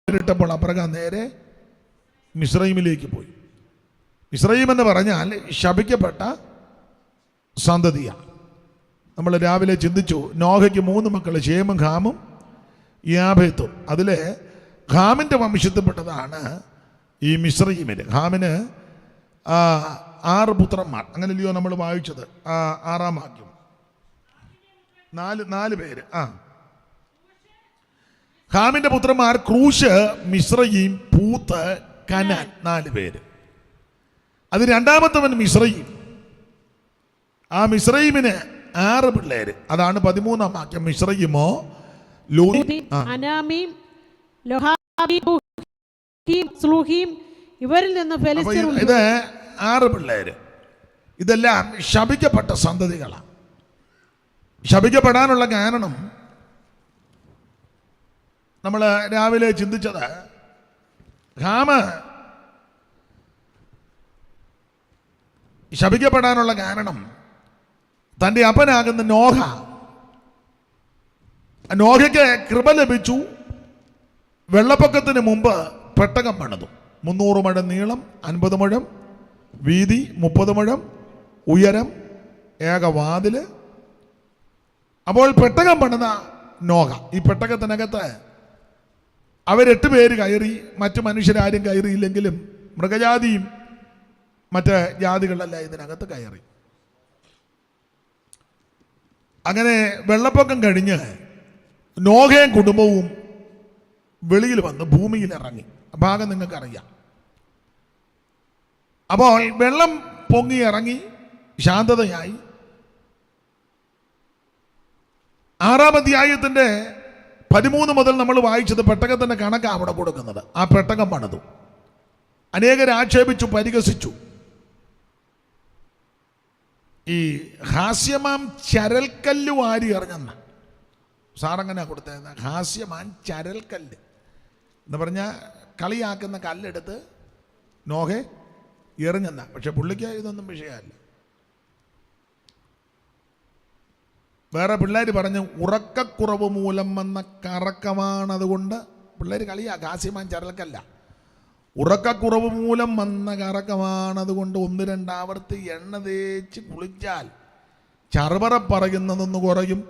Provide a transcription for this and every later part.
ഇട്ടപ്പോൾ അബ്രഹാം നേരെ മിസ്രൈമിലേക്ക് പോയി. മിസ്രൈം എന്ന് പറഞ്ഞാൽ ശപിക്കപ്പെട്ട സന്തതിയാണ്. നമ്മൾ രാവിലെ ചിന്തിച്ചു, നോഹയ്ക്ക് 3 മക്കൾ, ശേമും ഹാമും യാഫെത്തും. അതിലെ ഹാമിൻ്റെ വംശത്തിൽപ്പെട്ടതാണ് ഈ മിസ്രൈമിന്. ഹാമിന് 6 പുത്രന്മാർ, അങ്ങനെയല്ലയോ നമ്മൾ വായിച്ചത്? 6-ാം വാക്യം, 4 പേര്. ഹാമിന്റെ പുത്രന്മാർ ക്രൂശ്, മിസ്രയീം, പൂത്ത്, കനാൻ, 4 പേര്. അത് രണ്ടാമത്തവൻ മിസ്രയീം. ആ മിസ്രയീമിന് 6 പിള്ളേര്. അതാണ് 13-ാം വാക്യം. മിസ്രയീമോ ഇവരിൽ നിന്ന് ഇത് 6 പിള്ളേര്. ഇതെല്ലാം ശപിക്കപ്പെട്ട സന്തതികളാണ്. ശപിക്കപ്പെടാനുള്ള കാരണം നമ്മൾ രാവിലെ ചിന്തിച്ചത്, ഹാമ് ശപിക്കപ്പെടാനുള്ള കാരണം തൻ്റെ അപ്പനാകുന്ന നോഹയ്ക്ക് കൃപ ലഭിച്ചു. വെള്ളപ്പൊക്കത്തിന് മുമ്പ് പെട്ടകം പണിതു. 300 മുഴം നീളം, 50 മുഴം വീതി, 30 മുഴം ഉയരം, ഏകവാതില്. അപ്പോൾ പെട്ടകം പണിത നോഹ. ഈ പെട്ടകത്തിനകത്ത് അവർ 8 പേര് കയറി. മറ്റു മനുഷ്യരാരും കയറിയില്ലെങ്കിലും മൃഗജാതിയും മറ്റ് ജാതികളെല്ലാം ഇതിനകത്ത് കയറി. അങ്ങനെ വെള്ളപ്പൊക്കം കഴിഞ്ഞ് നോഹയും കുടുംബവും വെളിയിൽ വന്ന് ഭൂമിയിൽ ഇറങ്ങി. ഭാഗം നിങ്ങൾക്കറിയാം. അപ്പോൾ വെള്ളം പൊങ്ങി ഇറങ്ങി, ശാന്തതയായി. 6-ാം അധ്യായത്തിൻ്റെ 13 മുതൽ നമ്മൾ വായിച്ചത് പെട്ടകത്തിൻ്റെ കണക്കാണ് അവിടെ കൊടുക്കുന്നത്. ആ പെട്ടകം പണിതു. അനേകരെ ആക്ഷേപിച്ചു, പരിഹസിച്ചു. ഈ ഹാസ്യമാം ചരൽക്കല്ല് വാരി എറിഞ്ഞെന്ന സാറങ്ങനെ കൊടുത്തത്. ഹാസ്യമാൻ ചരൽക്കല്ല് എന്ന് പറഞ്ഞാൽ കളിയാക്കുന്ന കല്ലെടുത്ത് നോഹെ എറിഞ്ഞെന്ന. പക്ഷെ പുള്ളിക്ക് ഇതൊന്നും വിഷയമല്ല. വേറെ പിള്ളേർ പറഞ്ഞു, ഉറക്കക്കുറവ് മൂലം വന്ന കറക്കമാണതുകൊണ്ട്. പിള്ളേർ ഹാസ്യമാൻ ചരൽക്കല്ല, ഉറക്കക്കുറവ് മൂലം വന്ന കറക്കമാണതുകൊണ്ട് 1-2 ആവർത്തി എണ്ണ തേച്ച് കുളിച്ചാൽ ചർവറ പറയുന്നതെന്ന് കുറയും.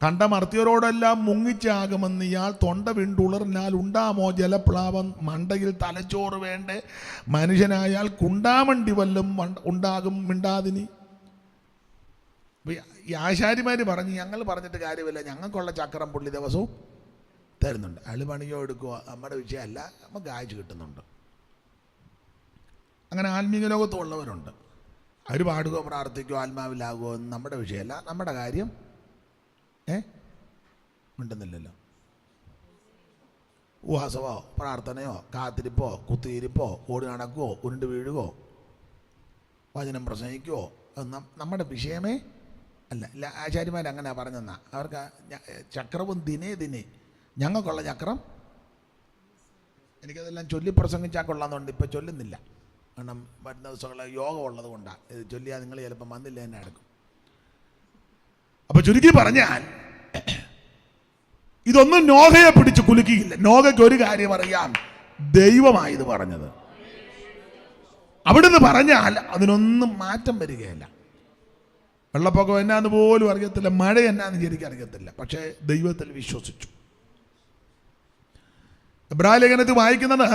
കണ്ട മർത്യരോടെല്ലാം മുങ്ങിച്ചാകുമെന്ന് ഇയാൾ തൊണ്ട വിണ്ടുളർന്നാൽ ഉണ്ടാമോ ജലപ്ലാവം? മണ്ടയിൽ തലച്ചോറ് വേണ്ടേ? മനുഷ്യനായാൽ കുണ്ടാമണ്ടി വല്ലതും ഉണ്ടാകും മിണ്ടാതിനി. ഈ ആശാരിമാർ പറഞ്ഞ്, ഞങ്ങൾ പറഞ്ഞിട്ട് കാര്യമില്ല, ഞങ്ങൾക്കുള്ള ചക്രം പുള്ളി ദിവസവും തരുന്നുണ്ട്. അയാൾ പണിയോ എടുക്കുക, നമ്മുടെ വിഷയമല്ല, നമുക്ക് കാഴ്ച കിട്ടുന്നുണ്ട്. അങ്ങനെ ആത്മീക ലോകത്തുള്ളവരുണ്ട്. അവർ പാടുകയോ പ്രാർത്ഥിക്കുകയോ ആത്മാവിലാകുമോ എന്ന് നമ്മുടെ വിഷയമല്ല. നമ്മുടെ കാര്യം മിണ്ടുന്നില്ലല്ലോ. ഉപവാസമോ പ്രാർത്ഥനയോ കാത്തിരിപ്പോ കുത്തിയിരിപ്പോ ഓടി നടക്കുവോ ഉരുണ്ട് വീഴുകയോ വചനം പ്രസംഗിക്കുവോ നമ്മുടെ വിഷയമേ അല്ല. ഇല്ല, ആചാര്യന്മാരങ്ങനെ പറഞ്ഞെന്നാ. അവർക്ക് ചക്രവും ദിനേ ഞങ്ങൾക്കുള്ള ചക്രം. എനിക്കതെല്ലാം ചൊല്ലി പ്രസംഗിച്ചാൽ കൊള്ളാമെന്നുണ്ട്. ഇപ്പം ചൊല്ലുന്നില്ല. കാരണം വരുന്ന ദിവസങ്ങൾ യോഗം ഉള്ളത് കൊണ്ടാണ്. ഇത് ചൊല്ലിയാൽ നിങ്ങൾ ചിലപ്പോൾ വന്നില്ല തന്നെ എടുക്കും. അപ്പോൾ ചുരുക്കി പറഞ്ഞാൽ ഇതൊന്നും നോഹയെ പിടിച്ച് കുലുക്കിയില്ല. നോഹയ്ക്ക് ഒരു കാര്യം അറിയാം, ദൈവമായത് പറഞ്ഞത്. അവിടുന്ന് പറഞ്ഞാൽ അതിനൊന്നും മാറ്റം വരികയില്ല. വെള്ളപ്പൊക്കം എന്നാന്ന് പോലും അറിയത്തില്ല, മഴ എന്നാന്ന് ശരിക്കും അറിയത്തില്ല. പക്ഷേ ദൈവത്തിൽ വിശ്വസിച്ചു. എബ്രായ ലേഖനത്തിൽ വായിക്കുന്നത്,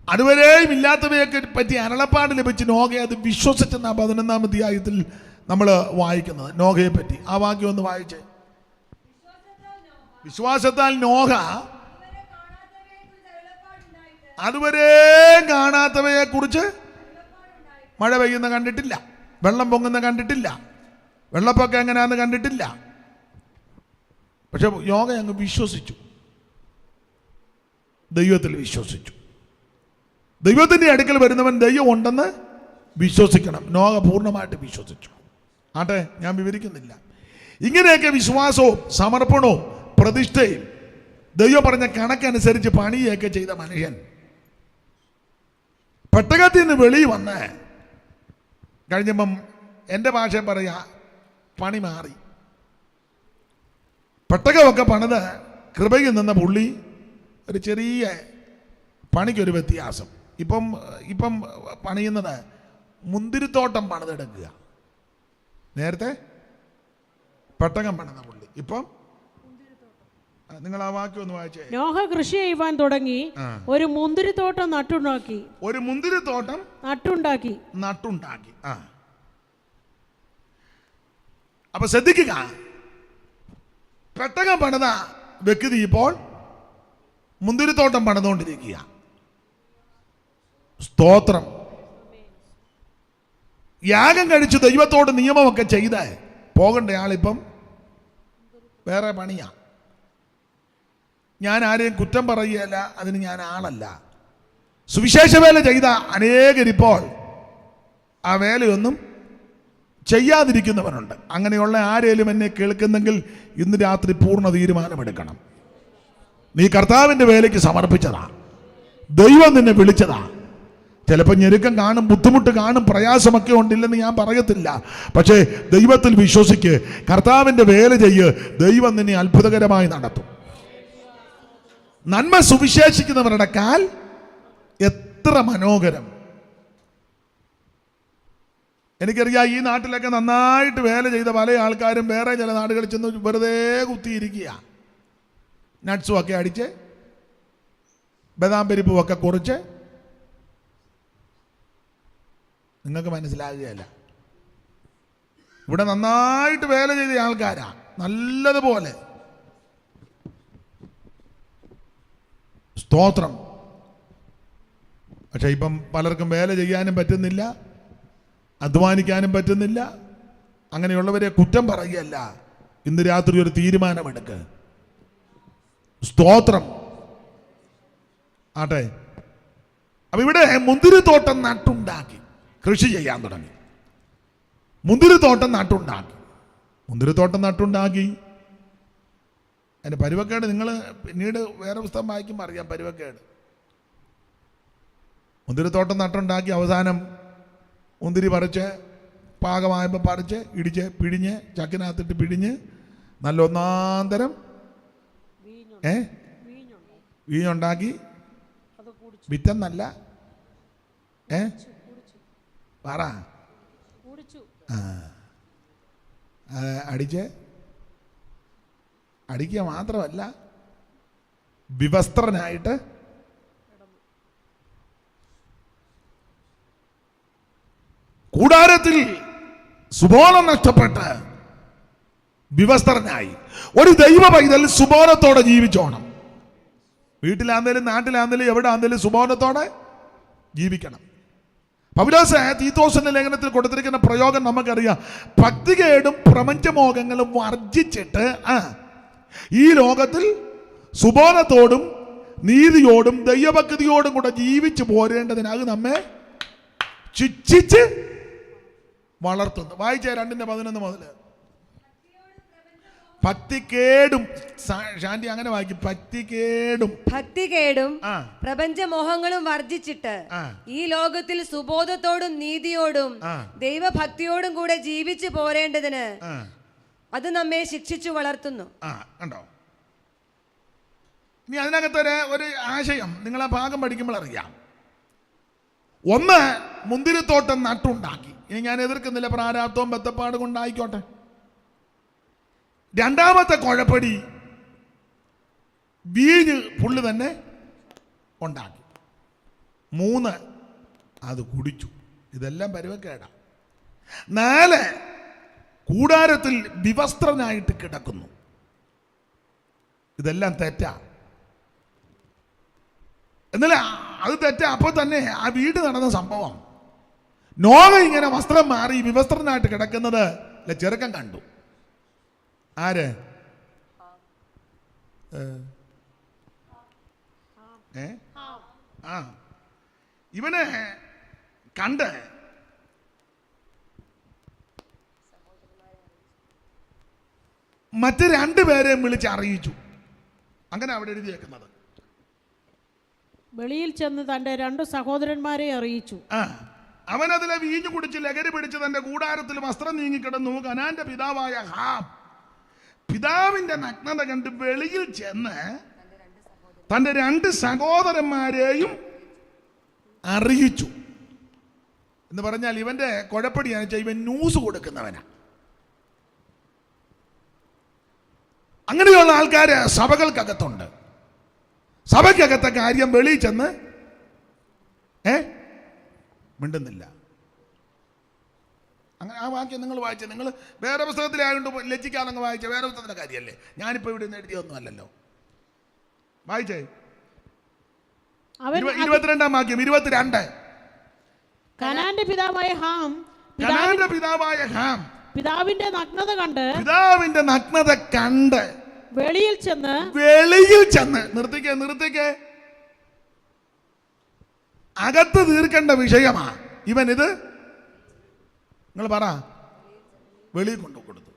അതുവരെയും ഇല്ലാത്തവയൊക്കെ പറ്റി അരുളപ്പാട് ലഭിച്ച് നോഹയെ അത് വിശ്വസിച്ചെന്ന 11-ാം അധ്യായത്തിൽ നമ്മൾ വായിക്കുന്നത് നോഹയെ പറ്റി. ആ വാക്യം ഒന്ന് വായിച്ചേ. വിശ്വാസത്താൽ നോഹ അതുവരെ കാണാത്തവയെ കുറിച്ച്, മഴ പെയ്യുന്ന കണ്ടിട്ടില്ല, വെള്ളം പൊങ്ങുന്ന കണ്ടിട്ടില്ല, വെള്ളപ്പൊക്കം എങ്ങനെയാണെന്ന് കണ്ടിട്ടില്ല. പക്ഷെ നോഹ അങ്ങ് വിശ്വസിച്ചു, ദൈവത്തിൽ വിശ്വസിച്ചു. ദൈവത്തിൻ്റെ അടുക്കൽ വരുന്നവൻ ദൈവം ഉണ്ടെന്ന് വിശ്വസിക്കണം. നോഹ പൂർണ്ണമായിട്ട് വിശ്വസിച്ചു. ആട്ടെ, ഞാൻ വിവരിക്കുന്നില്ല. ഇങ്ങനെയൊക്കെ വിശ്വാസവും സമർപ്പണവും പ്രതിഷ്ഠയും ദൈവം പറഞ്ഞ കണക്കനുസരിച്ച് പണിയൊക്കെ ചെയ്ത മനുഷ്യൻ പെട്ടകത്തിൽ നിന്ന് വെളിയിൽ വന്ന് കഴിഞ്ഞപ്പം എൻ്റെ ഭാഷ പറയാ പണി മാറി. പെട്ടകമൊക്കെ പണിത് കൃപയിൽ നിന്ന പുള്ളി ഒരു ചെറിയ പണിക്കൊരു വ്യത്യാസം. ഇപ്പം പണിയുന്നത് മുന്തിരിത്തോട്ടം പണിതെടുക്കുക. നേരത്തെ പെട്ടകം പണിത പുള്ളി, ഇപ്പം നിങ്ങൾ ആ വാക്യം ഒന്ന് വായിച്ചേ. നോഹ കൃഷി ചെയ്യുവാൻ തുടങ്ങി, ഒരു മുന്തിരിത്തോട്ടം നട്ടുണ്ടാക്കി. ഒരു മുന്തിരിത്തോട്ടം നട്ടുണ്ടാക്കി. അപ്പൊ ശ്രദ്ധിക്കുക, പെട്ടകം പണിത വ്യക്തി ഇപ്പോൾ മുന്തിരിത്തോട്ടം പണിതുകൊണ്ടിരിക്കുക. സ്തോത്രം. യാഗം കഴിച്ച് ദൈവത്തോട് നിയമമൊക്കെ ചെയ്ത് പോകേണ്ട ആളിപ്പം വേറെ പണിയാ. ഞാൻ ആരെയും കുറ്റം പറയുകയല്ല, അതിന് ഞാൻ ആളല്ല. സുവിശേഷ വേല ചെയ്ത അനേകരിപ്പോൾ ആ വേലയൊന്നും ചെയ്യാതിരിക്കുന്നവരുണ്ട്. അങ്ങനെയുള്ള ആരേലും എന്നെ കേൾക്കുന്നെങ്കിൽ ഇന്ന് രാത്രി പൂർണ്ണ തീരുമാനമെടുക്കണം. നീ കർത്താവിൻ്റെ വേലയ്ക്ക് സമർപ്പിച്ചതാ, ദൈവം നിന്നെ വിളിച്ചതാ. ചിലപ്പോൾ ഞെരുക്കം കാണും, ബുദ്ധിമുട്ട് കാണും, പ്രയാസമൊക്കെ ഉണ്ടില്ലെന്ന് ഞാൻ പറയത്തില്ല. പക്ഷേ ദൈവത്തിൽ വിശ്വസിക്ക്, കർത്താവിൻ്റെ വേല ചെയ്യ്, ദൈവം നിന്നെ അത്ഭുതകരമായി നടത്തും. നന്മ സുവിശേഷിക്കുന്നവരുടെ കാൽ എത്ര മനോഹരം. എനിക്കറിയാം, ഈ നാട്ടിലൊക്കെ നന്നായിട്ട് വേല ചെയ്ത പല ആൾക്കാരും വേറെ ചില നാടുകളിൽ ചെന്ന് വെറുതെ കുത്തിയിരിക്കുക. നട്ട്സും ഒക്കെ അടിച്ച്, ബദാം പരിപ്പും ഒക്കെ കുറിച്ച്. നിങ്ങൾക്ക് മനസ്സിലാകുകയല്ല. ഇവിടെ നന്നായിട്ട് വേല ചെയ്ത ആൾക്കാരാ, നല്ലതുപോലെ. സ്തോത്രം. പക്ഷെ ഇപ്പം പലർക്കും വേല ചെയ്യാനും പറ്റുന്നില്ല, അധ്വാനിക്കാനും പറ്റുന്നില്ല. അങ്ങനെയുള്ളവരെ കുറ്റം പറയുകയല്ല, ഇന്ന് രാത്രി ഒരു തീരുമാനമെടുക്ക്. സ്തോത്രം ആട്ടെ. അപ്പൊ ഇവിടെ മുന്തിരിത്തോട്ടം നട്ടുണ്ടാക്കി, കൃഷി ചെയ്യാൻ തുടങ്ങി. മുന്തിരിത്തോട്ടം നട്ടുണ്ടാക്കി. അതിൻ്റെ പരുവക്കേട് നിങ്ങൾ പിന്നീട് വേറെ പുസ്തകം വായിക്കുമ്പോൾ അറിയാം. പരുവക്കേട്. മുന്തിരിത്തോട്ടം നട്ടുണ്ടാക്കി, അവസാനം മുന്തിരി പറിച്ച് പാകമായപ്പോൾ പറിച്ച് ഇടിച്ച് പിഴിഞ്ഞ് ചക്കിനകത്തിട്ട് പിഴിഞ്ഞ് നല്ല ഒന്നാന്തരം വീഞ്ഞുണ്ടാക്കി. വിറ്റെന്നല്ല, പറ, അടിക്കുക മാത്രമല്ല, വിവസ്ത്രനായിട്ട് കൂടാരത്തിൽ സുബോധം നഷ്ടപ്പെട്ട് വിവസ്ത്രനായി. ഒരു ദൈവ പൈതൽ സുബോധത്തോടെ ജീവിച്ചോണം. വീട്ടിലാന്തേലും നാട്ടിലാന്തേലും എവിടെ ആന്തേലും സുബോധത്തോടെ ജീവിക്കണം. പൗലോസ് തീത്തോസിന്റെ ലേഖനത്തിൽ കൊടുത്തിരിക്കുന്ന പ്രയോഗം നമുക്കറിയാം. ഭക്തികേടും പ്രപഞ്ചമോഹങ്ങളും വർജിച്ചിട്ട് ഈ ലോകത്തിൽ സുബോധത്തോടും നീതിയോടും ദൈവഭക്തിയോടും കൂടെ ജീവിച്ചു പോരേണ്ടതിനത് നമ്മെ ശിക്ഷിച്ച് വളർത്തുന്നു. വായിച്ച 2:11 മുതൽ. ഭക്തികേടും, ശാന്തി അങ്ങനെ വായിക്കും, ഭക്തികേടും പ്രപഞ്ചമോഹങ്ങളും വർജിച്ചിട്ട് ഈ ലോകത്തിൽ സുബോധത്തോടും നീതിയോടും ദൈവഭക്തിയോടും കൂടെ ജീവിച്ചു പോരേണ്ടതിന് അത് നമ്മെ ശിക്ഷിച്ചു വളർത്തുന്നു. കണ്ടോ? ഇനി അതിനകത്തൊരു ആശയം നിങ്ങൾ ആ ഭാഗം പഠിക്കുമ്പോൾ അറിയാം. ഒന്ന്, മുന്തിരിത്തോട്ടം നട്ടുണ്ടാക്കി. ഇനി ഞാൻ എതിർക്കുന്നില്ല, പ്രാരാബ്ധവും ബദ്ധപ്പാട് കൊണ്ടായിക്കോട്ടെ. രണ്ടാമത്തെ കുഴപ്പടി, വീഞ്ഞ് പുള്ളി തന്നെ ഉണ്ടാക്കി. 3, അത് കുടിച്ചു. ഇതെല്ലാം പരുവക്കേടാ. 4, കൂടാരത്തിൽ വിവസ്ത്രനായിട്ട് കിടക്കുന്നു. ഇതെല്ലാം തെറ്റാ. എന്നല്ല, അത് തെറ്റാ. അപ്പോൾ തന്നെ ആ വീട് നടന്ന സംഭവം, നോഹ ഇങ്ങനെ വസ്ത്രം മാറി വിവസ്ത്രനായിട്ട് കിടക്കുന്നത് ചെറുക്കൻ കണ്ടു. ആര്? ഇവനെ കണ്ട് മറ്റ് 2 പേരെയും വിളിച്ച് അറിയിച്ചു. അങ്ങനെ അവിടെ എഴുതിയേക്കുന്നത്. വെളിയിൽ ചെന്ന് തന്റെ 2 സഹോദരന്മാരെ അറിയിച്ചു. അവനതിലെ വീഞ്ഞു കുടിച്ച് ലഹരി പിടിച്ച് തന്റെ കൂടാരത്തിൽ വസ്ത്രം നീങ്ങിക്കിടന്നു. കനാന്റെ പിതാവായ ഹാം പിതാവിന്റെ നഗ്നത കണ്ട് വെളിയിൽ ചെന്ന് തൻ്റെ 2 സഹോദരന്മാരെയും അറിയിച്ചു എന്ന് പറഞ്ഞാൽ ഇവന്റെ കുഴപ്പടിയാണെന്ന് വെച്ചാൽ ഇവൻ ന്യൂസ് കൊടുക്കുന്നവനാ. അങ്ങനെയുള്ള ആൾക്കാർ സഭകൾക്കകത്തുണ്ട്. സഭയ്ക്കകത്തെ കാര്യം വെളിയിൽ ചെന്ന് മിണ്ടുന്നില്ല. അങ്ങനെ ആ വാക്യം നിങ്ങൾ വായിച്ച, നിങ്ങൾ വേറെ പുസ്തകത്തിലായതുകൊണ്ട് ലജ്ജിക്കാതെ അങ്ങ് വായിച്ച വേറെ പുസ്തകത്തിൻ്റെ കാര്യമല്ലേ, ഞാനിപ്പോൾ ഇവിടെ നിന്ന് എഴുതിയൊന്നും അല്ലല്ലോ. വായിച്ചേ 22-ാം വാക്യം. 22. കനാന്റെ പിതാവായ ഹാം പിതാവിന്റെ നഗ്നത കണ്ട് വെളിയിൽ ചെന്ന് നിർത്തിക്കേ അകത്ത് തീർക്കേണ്ട വിഷയമാ ഇവൻ ഇത്. നിങ്ങൾ പറ, വെളിയിൽ കൊണ്ടു കൊടുത്തു.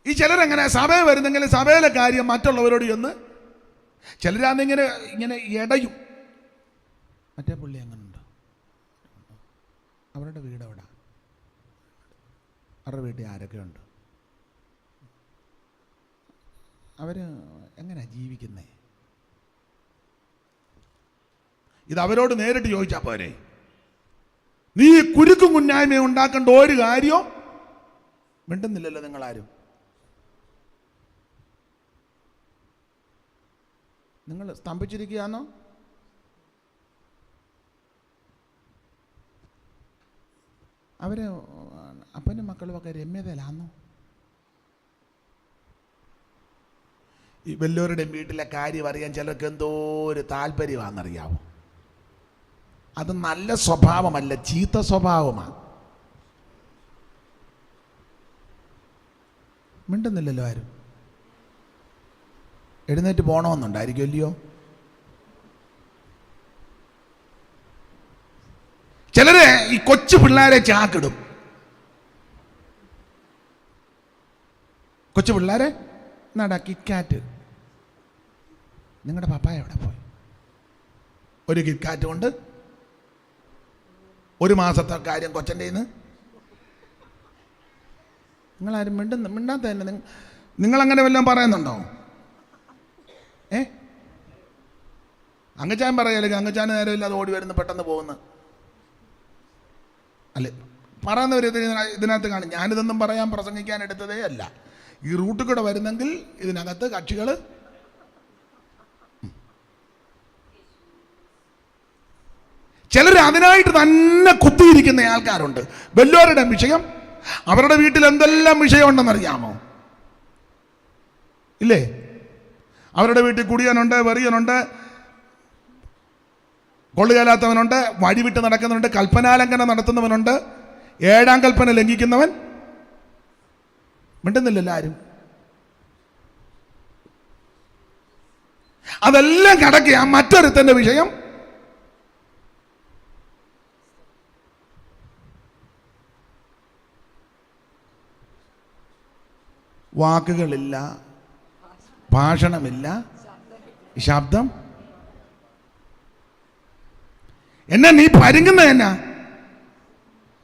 ഈ ചിലരെങ്ങനെ സഭയിൽ വരുന്നെങ്കിൽ സഭയിലെ കാര്യം മറ്റുള്ളവരോട് ചെന്ന്, ചിലരാന്നിങ്ങനെ ഇടയും. മറ്റേ പുള്ളി അങ്ങനുണ്ട്, അവരുടെ വീട് എവിടെ, അവരുടെ വീട്ടിൽ ആരൊക്കെയുണ്ട്, അവര് എങ്ങനെയാ ജീവിക്കുന്നേ, ഇത് അവരോട് നേരിട്ട് ചോദിച്ചാൽ പോരെ. നീ കുരുക്കും കുഞ്ഞായ്മ ഉണ്ടാക്കേണ്ട ഒരു കാര്യവും മിണ്ടുന്നില്ലല്ലോ നിങ്ങളാരും. നിങ്ങൾ സ്തംഭിച്ചിരിക്കുകയാണോ? അവര് അപ്പനും മക്കളും ഒക്കെ രമ്യതയിലാണോ? ഈ വല്ലവരുടെ വീട്ടിലെ കാര്യം അറിയാൻ ചിലർക്ക് എന്തോ ഒരു താല്പര്യമാണെന്നറിയാവോ? അത് നല്ല സ്വഭാവമല്ല, ചീത്ത സ്വഭാവമാണ്. മിണ്ടുന്നില്ലല്ലോ ആരും. എഴുന്നേറ്റ് പോകണമെന്നുണ്ടായിരിക്കും അല്ലയോ? ചിലര് ഈ കൊച്ചു പിള്ളേരെ ചാക്കിടും. കൊച്ചു പിള്ളേരെ എന്നാടാ കിറ്റ്കാറ്റ്, നിങ്ങളുടെ പപ്പായ എവിടെ പോയി? ഒരു കിറ്റ്കാറ്റ് കൊണ്ട് 1 മാസത്തെ കാര്യം കൊച്ചൻ്റെ നിന്ന് നിങ്ങളാരും മിണ്ടാത്ത തന്നെ. നിങ്ങളങ്ങനെ വല്ലതും പറയുന്നുണ്ടോ? അങ്ങച്ചാൻ പറയല്ലേ, അങ്ങച്ചാൻ നേരമില്ലാതെ ഓടി വരുന്നു, പെട്ടെന്ന് പോകുന്നു അല്ലേ പറയുന്നവർ ഇതിനകത്ത് കാണും. ഞാനിതൊന്നും പറയാൻ പ്രസംഗിക്കാൻ എടുത്തതേ അല്ല. ഈ റൂട്ടിൽ കൂടെ വരുന്നെങ്കിൽ ഇതിനകത്ത് കക്ഷികൾ ചിലർ അതിനായിട്ട് തന്നെ കുത്തിയിരിക്കുന്ന ആൾക്കാരുണ്ട്. വല്ലവരുടെ വിഷയം, അവരുടെ വീട്ടിൽ എന്തെല്ലാം വിഷയമുണ്ടെന്നറിയാമോ? ഇല്ലേ? അവരുടെ വീട്ടിൽ കുടിയനുണ്ട്, വെറിയനുണ്ട്, കൊള്ളുകേലാത്തവനുണ്ട്, വഴിവിട്ട് നടക്കുന്നവനുണ്ട്, കൽപ്പനാലംഘനം നടത്തുന്നവനുണ്ട്, 7-ാം കൽപ്പന ലംഘിക്കുന്നവൻ. മിണ്ടുന്നില്ലല്ലോ ആരും. അതെല്ലാം കടക്കുക മറ്റൊരുത്തന്റെ വിഷയം. വാക്കുകളില്ല, ഭാഷണമില്ല, ശബ്ദം. എന്നാ നീ പരുങ്ങുന്നത്? എന്നാ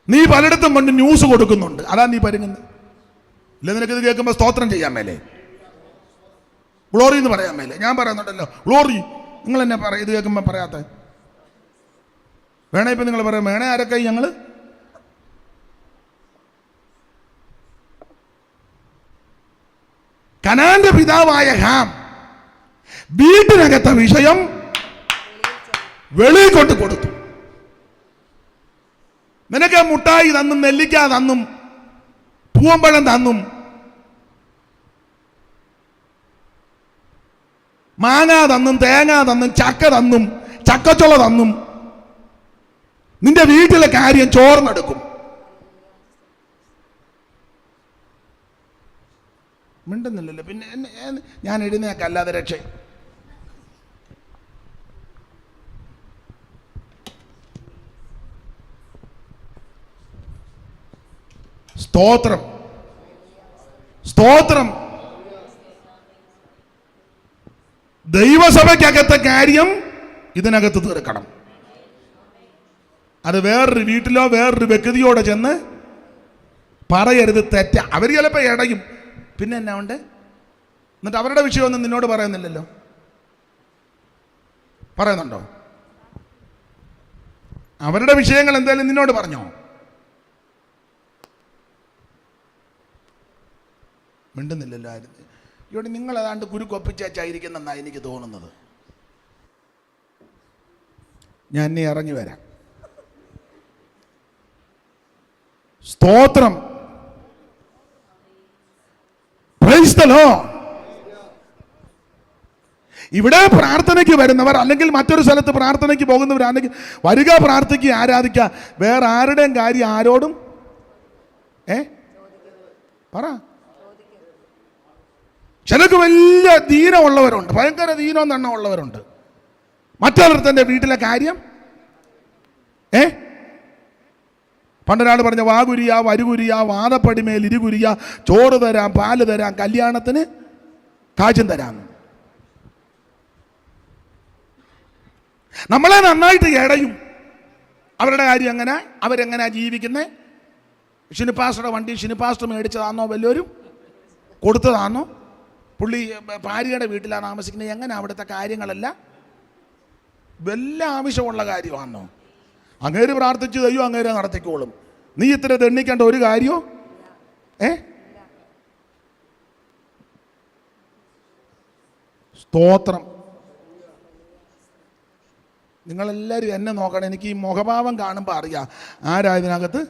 നീ പലയിടത്തും കൊണ്ട് ന്യൂസ് കൊടുക്കുന്നുണ്ട്, അതാ നീ പരുങ്ങുന്നത്. ഇല്ല, നിനക്കിത് കേൾക്കുമ്പോൾ സ്തോത്രം ചെയ്യാൻ മേലേ, ഗ്ലോറി എന്ന് പറയാൻ മേലേ? ഞാൻ പറയുന്നുണ്ടല്ലോ ഗ്ലോറി. നിങ്ങൾ എന്നെ ഇത് കേൾക്കുമ്പോൾ പറയാത്ത? വേണേ ഇപ്പം നിങ്ങൾ പറയാം, വേണേ ആരൊക്കെ ഞങ്ങൾ കനാന്റെ പിതാവായ ഹാം വീട്ടിനകത്തെ വിഷയം വെളിയിൽ കൊണ്ട് കൊടുത്തു. നിനക്ക് മുട്ടായി തന്നും, നെല്ലിക്ക തന്നും, പൂവമ്പഴം തന്നും, മാങ്ങ തന്നും, തേങ്ങ തന്നും, ചക്ക തന്നും, ചക്കച്ചുള തന്നും നിന്റെ വീട്ടിലെ കാര്യം ചോർന്നെടുക്കും. മിണ്ടുന്നില്ലല്ലോ. പിന്നെ ഞാൻ എഴുന്നേക്കല്ലാതെ രക്ഷ. സ്തോത്രം, സ്തോത്രം. ദൈവസഭയ്ക്കകത്തെ കാര്യം ഇതിനകത്ത് തീർക്കണം. അത് വേറൊരു വീട്ടിലോ വേറൊരു വ്യക്തിയോടെ ചെന്ന് പറയരുത്, തെറ്റ. അവർ ചിലപ്പോൾ ഇടയും. പിന്നെ എന്നാ ഉണ്ട്? എന്നിട്ട് അവരുടെ വിഷയമൊന്നും നിന്നോട് പറയുന്നില്ലല്ലോ. പറയുന്നുണ്ടോ? അവരുടെ വിഷയങ്ങൾ എന്തായാലും നിന്നോട് പറഞ്ഞോ? മിണ്ടുന്നില്ലല്ലോ ആരും. ഇവിടെ നിങ്ങൾ ഏതാണ്ട് കുരുക്കൊപ്പിച്ചായിരിക്കുന്നെന്നാണ് എനിക്ക് തോന്നുന്നത്. ഞാൻ ഇനി ഇറങ്ങി വരാം. സ്തോത്രം. Praise the Lord. ഇവിടെ പ്രാർത്ഥനയ്ക്ക് വരുന്നവർ അല്ലെങ്കിൽ മറ്റൊരു സ്ഥലത്ത് പ്രാർത്ഥനയ്ക്ക് പോകുന്നവരാണെങ്കിൽ വരിക, പ്രാർത്ഥിക്കുക, ആരാധിക്കുക. വേറെ ആരുടെയും കാര്യം ആരോടും പറ. ചിലക്ക് വലിയ ദീനമുള്ളവരുണ്ട്, ഭയങ്കര ദീനം എണ്ണമുള്ളവരുണ്ട്. മറ്റൊരുത്തൻ്റെ വീട്ടിലെ കാര്യം പണ്ടൊരാൾ പറഞ്ഞ വാകുരിയ വരുകുരിയ വാദപ്പടിമേൽ ഇരുകുരിയ, ചോറ് തരാം, പാല് തരാം, കല്യാണത്തിന് കാശും തരാം. നമ്മളെ നന്നായിട്ട് ഇടയും. അവരുടെ കാര്യം എങ്ങനെ, അവരെങ്ങനെയാ ജീവിക്കുന്നത്? ഷിനിപ്പാസ്റ്ററുടെ വണ്ടി ഷിനിപ്പാസ്റ്റർ മേടിച്ചതാണോ, വല്ലവരും കൊടുത്തതാണോ? പുള്ളി ഭാര്യയുടെ വീട്ടിലാണ് താമസിക്കുന്നത്, എങ്ങനെ അവിടുത്തെ കാര്യങ്ങളെല്ലാം വല്ല ആവശ്യമുള്ള കാര്യമാണോ? അങ്ങേര് പ്രാർത്ഥിച്ചു തയ്യോ, അങ്ങേരെ നടത്തിക്കോളും. നീ ഇത്ര തെണ്ണിക്കേണ്ട ഒരു കാര്യമോ? സ്തോത്രം. നിങ്ങളെല്ലാവരും എന്നെ നോക്കണം. എനിക്ക് ഈ മുഖഭാവം കാണുമ്പോൾ അറിയാം ആരായതിനകത്ത്.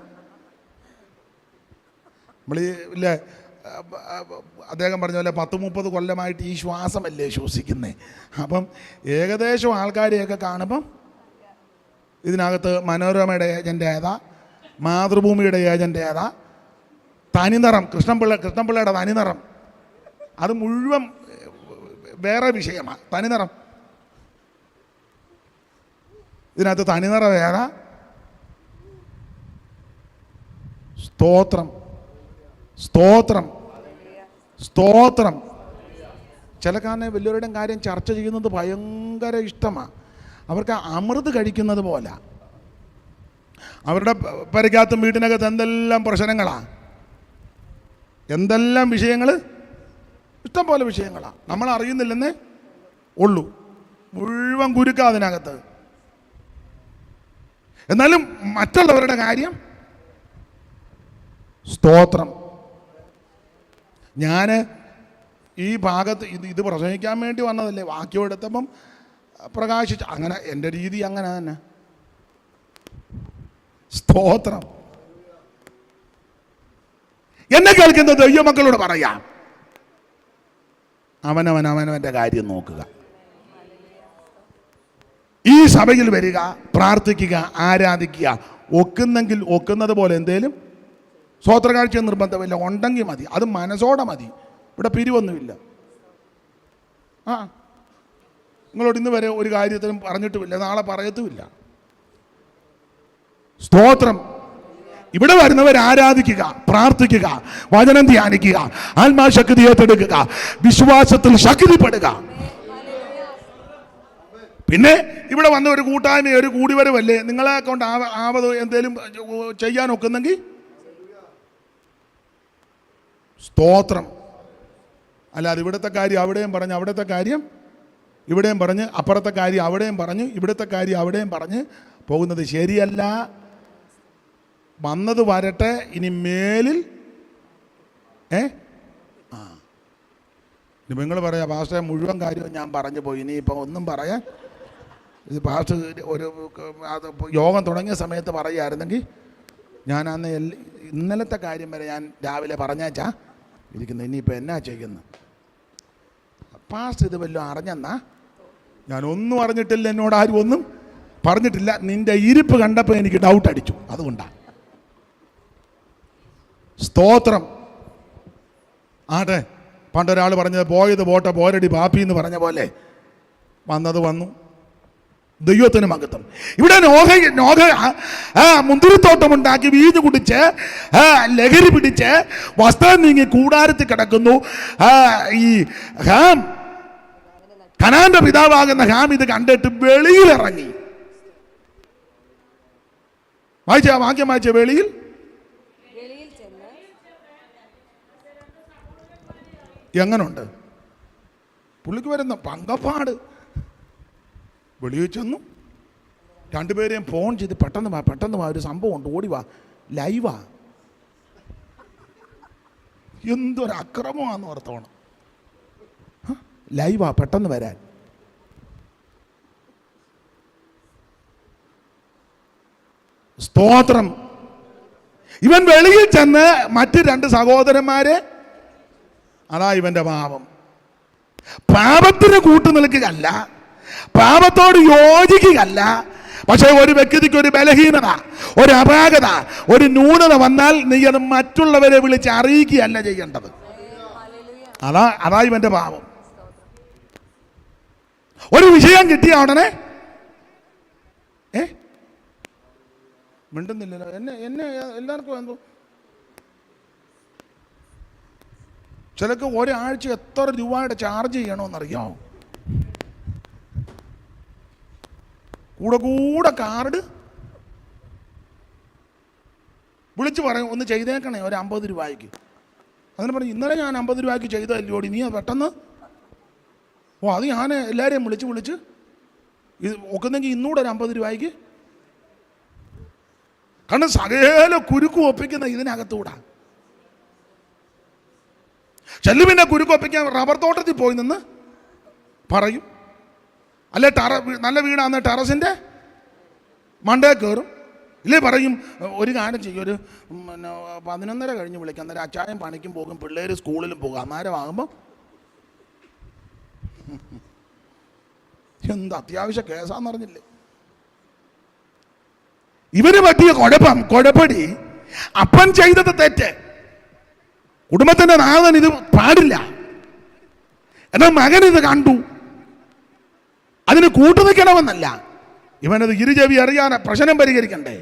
നമ്മൾ ഇല്ലേ, അദ്ദേഹം പറഞ്ഞ പോലെ 10-30 കൊല്ലമായിട്ട് ഈ ശ്വാസമല്ലേ ശ്വസിക്കുന്നത്. അപ്പം ഏകദേശം ആൾക്കാരെയൊക്കെ കാണുമ്പം ഇതിനകത്ത് മനോരമയുടെ ഏജൻ്റ് ഏതാ, മാതൃഭൂമിയുടെ ഏജൻ്റ് ഏതാ, തനിനിറം കൃഷ്ണപിള്ളയുടെ തനിനിറം, അത് മുഴുവൻ വേറെ വിഷയമാണ്. തനിനിറം, ഇതിനകത്ത് തനിനിറം ഏതാ? സ്തോത്രം, സ്തോത്രം, സ്തോത്രം. ചിലക്കാരനെ വലിയവരുടെയും കാര്യം ചർച്ച ചെയ്യുന്നത് ഭയങ്കര ഇഷ്ടമാണ്. അവർക്ക് അമൃത് കഴിക്കുന്നത് പോലെ. അവരുടെ പരിക്കകത്തും വീട്ടിനകത്ത് എന്തെല്ലാം പ്രശ്നങ്ങളാണ്, എന്തെല്ലാം വിഷയങ്ങൾ, ഇഷ്ടം പോലെ വിഷയങ്ങളാണ്. നമ്മൾ അറിയുന്നില്ലെന്നേ ഉള്ളൂ. മുഴുവൻ കുരുക്ക അതിനകത്ത്. എന്നാലും മറ്റുള്ളവരുടെ കാര്യം സ്തോത്രം. ഞാൻ ഈ ഭാഗത്ത് ഇത് പ്രസംഗിക്കാൻ വേണ്ടി വന്നതല്ലേ, വാക്യം എടുത്തപ്പം പ്രകാശിച്ച്, അങ്ങനെ എൻ്റെ രീതി അങ്ങനെ തന്നെ. സ്തോത്രം. എന്നെ കേൾക്കുന്ന ദൈവമക്കളോട് പറയാം, അവനവൻ്റെ കാര്യം നോക്കുക. ഈ സഭയിൽ വരിക, പ്രാർത്ഥിക്കുക, ആരാധിക്കുക. ഒക്കുന്നെങ്കിൽ ഒക്കുന്നത് പോലെ എന്തേലും സ്വോത്രകാഴ്ച നിർബന്ധമില്ല, ഉണ്ടെങ്കിൽ മതി. അത് മനസ്സോടെ മതി. ഇവിടെ പിരിവൊന്നുമില്ല. നിങ്ങളോട് ഇന്ന് വരെ ഒരു കാര്യത്തിനും പറഞ്ഞിട്ടുമില്ല, നാളെ പറയത്തുമില്ല. സ്തോത്രം. ഇവിടെ വരുന്നവർ ആരാധിക്കുക, പ്രാർത്ഥിക്കുക, വചനം ധ്യാനിക്കുക, ആത്മാശക്തി ഏറ്റെടുക്കുക, വിശ്വാസത്തിൽ ശക്തിപ്പെടുക. പിന്നെ ഇവിടെ വന്ന ഒരു കൂട്ടായ്മ, ഒരു കൂടിവരവല്ലേ, നിങ്ങളെ കൊണ്ട് ആവത് എന്തേലും ചെയ്യാൻ ഒക്കുന്നെങ്കിൽ സ്തോത്രം. അല്ലാതെ ഇവിടുത്തെ കാര്യം അവിടെയും പറഞ്ഞ്, അവിടുത്തെ കാര്യം ഇവിടെയും പറഞ്ഞ്, അപ്പുറത്തെ കാര്യം അവിടെയും പറഞ്ഞ്, ഇവിടുത്തെ കാര്യം അവിടെയും പറഞ്ഞ് പോകുന്നത് ശരിയല്ല. വന്നത് വരട്ടെ. ഇനി മേലിൽ ഇനി നിങ്ങൾ പറയാം, പാസ്റ്റർ മുഴുവൻ കാര്യവും ഞാൻ പറഞ്ഞു പോയി, ഇനിയിപ്പോൾ ഒന്നും പറയാൻ. ഇത് പാസ്റ്റർ ഒരു യോഗം തുടങ്ങിയ സമയത്ത് പറയുമായിരുന്നെങ്കിൽ ഞാൻ അന്ന് ഇന്നലത്തെ കാര്യം വരെ ഞാൻ രാവിലെ പറഞ്ഞാച്ചാ ഇരിക്കുന്നത്. ഇനിയിപ്പോൾ എന്നാ ചെയ്യുന്നു? പാസ്റ്റർ ഇത് വല്ലതും അറിഞ്ഞെന്നാ? ഞാൻ ഒന്നും അറിഞ്ഞിട്ടില്ല, എന്നോട് ആരും ഒന്നും പറഞ്ഞിട്ടില്ല. നിന്റെ ഇരിപ്പ് കണ്ടപ്പോൾ എനിക്ക് ഡൗട്ട് അടിച്ചു, അതുകൊണ്ടാണ്. സ്തോത്രം. ആട്ടെ, പണ്ടൊരാൾ പറഞ്ഞത് പോയത് പോട്ടെ പോരടി പാപ്പി എന്ന് പറഞ്ഞ പോലെ വന്നത് വന്നു. ദൈവത്തിന് മഹത്വം. ഇവിടെ നോഹ മുന്തിരിത്തോട്ടമുണ്ടാക്കി വീഞ്ഞു കുടിച്ച് ലഹരി പിടിച്ച് വസ്ത്രം നീങ്ങി കൂടാരത്തിൽ കിടക്കുന്നു. ഈ ഹാം, കനാന്റെ പിതാവാകുന്ന ഹാം ഇത് കണ്ടിട്ട് വെളിയിലിറങ്ങി. വാക്യം വായിച്ച വെളിയിൽ എങ്ങനുണ്ട്? പുള്ളിക്ക് വരുന്ന പങ്കപ്പാട്. വെളിയിൽ ചെന്നു, രണ്ടുപേരെയും ഫോൺ ചെയ്ത് പെട്ടെന്ന് വാ, ഒരു സംഭവം ഉണ്ട്, ഓടി വാ, ലൈവാ. എന്തൊരു അക്രമമാണെന്ന് ഓർത്തോണം. ലൈവാ, പെട്ടെന്ന് വരാൻ. സ്തോത്രം. ഇവൻ വെളിയിൽ ചെന്ന് മറ്റ് രണ്ട് സഹോദരന്മാരെ, അതാ ഇവന്റെ പാപം. പാപത്തിന് കൂട്ടു നിൽക്കുകയല്ല, പാപത്തോട് യോജിക്കുകയല്ല. പക്ഷേ ഒരു വ്യക്തിക്ക് ഒരു ബലഹീനത, ഒരു അപാകത, ഒരു ന്യൂനത വന്നാൽ നീ അത് മറ്റുള്ളവരെ വിളിച്ച് അറിയിക്കുകയല്ല ചെയ്യേണ്ടത്. അതാ ഇവന്റെ പാപം. ഒരു വിഷയം കിട്ടിയ ഉടനെ മിണ്ടുന്നില്ലല്ലോ. എന്നെ എല്ലാവർക്കും എന്തോ ചിലക്ക് ഒരാഴ്ച എത്ര രൂപയുടെ ചാർജ് ചെയ്യണമെന്നറിയാമോ? കൂടെ കാർഡ് വിളിച്ച് പറയും, ഒന്ന് ചെയ്തേക്കണേ ഒരു 50 രൂപയ്ക്ക്. അതിന് പറയും, ഇന്നലെ ഞാൻ 50 രൂപയ്ക്ക് ചെയ്തല്ലോടി, നീ പെട്ടെന്ന്. അത് ഞാൻ എല്ലാവരെയും വിളിച്ച് ഇത് ഒക്കുന്നെങ്കിൽ ഇന്നൂടെ ഒരു 50 രൂപയ്ക്ക്. കാരണം സകല കുരുക്ക് ഒപ്പിക്കുന്ന ഇതിനകത്തൂടാ. ചെല്ലു പിന്നെ കുരുക്ക് ഒപ്പിക്കാൻ റബ്ബർ തോട്ടത്തിൽ പോയി നിന്ന് പറയും. അല്ലെ നല്ല വീടാന്ന് ടെറസിൻ്റെ മണ്ടേ കയറും. ഇല്ലേ പറയും, ഒരു കാര്യം ചെയ്യും, ഒരു 11:30 കഴിഞ്ഞ് വിളിക്കാം, അന്നേരം അച്ചായം പണിക്കും പോകും, പിള്ളേർ സ്കൂളിലും പോകും. അന്നേരം ആകുമ്പോൾ എന്ത് അത്യാവശ്യ കേസാന്ന് അറിഞ്ഞില്ലേ? ഇവന് പറ്റിയ കുഴപ്പടി അപ്പൻ ചെയ്തത് തെറ്റ്. കുടുംബത്തിന്റെ നാഥൻ ഇത് പാടില്ല. എന്നാൽ മകൻ ഇത് കണ്ടു, അതിന് കൂട്ടു നിൽക്കണമെന്നല്ല. ഇവനത് ഇരുചെവി അറിയാതെ പ്രശ്നം പരിഹരിക്കണ്ടേ?